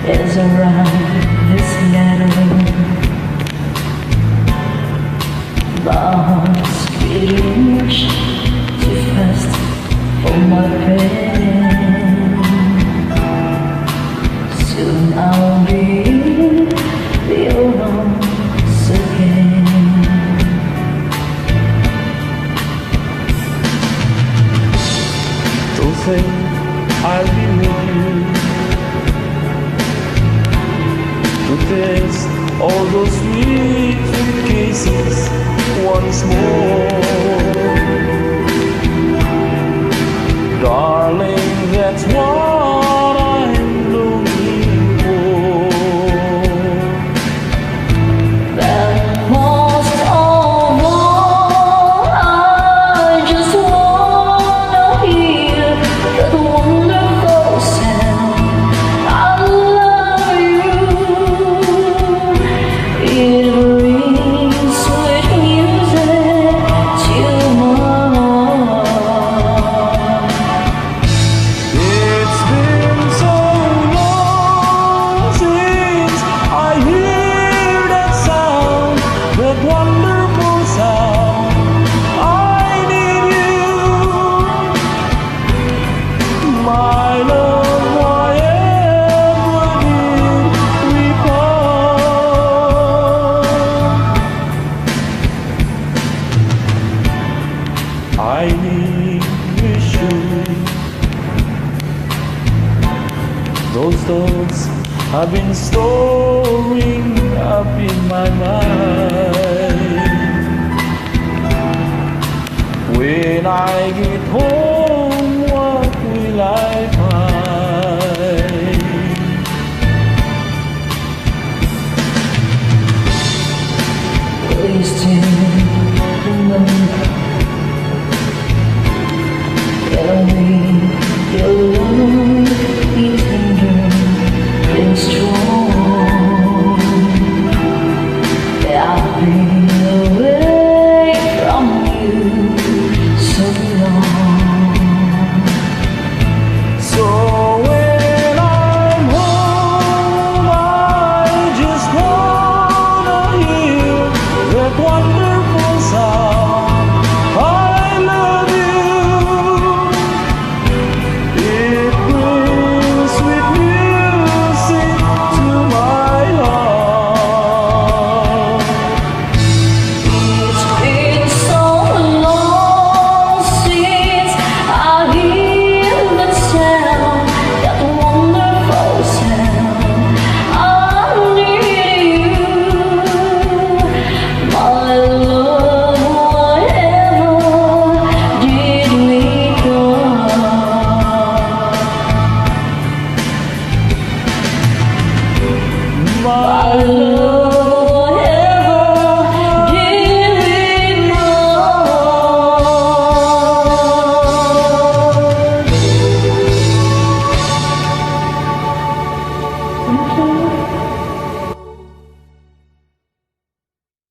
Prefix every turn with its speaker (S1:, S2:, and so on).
S1: as I write this letter. My heart's beating much too fast for my pain. Soon I'll be your arms again.
S2: Don't think I'll be with you to taste all those sweet cases once more. Darling, that's what I'm looking for.
S1: But most of all, I just wanna hear that wonderful sound, I love you. It brings sweet music to my heart.
S2: It's been so long since I hear that sound, that wonderful sound. I need you, my love. Why ever did we part? I need reassuring. Those thoughts have been storing up in my mind. When I get home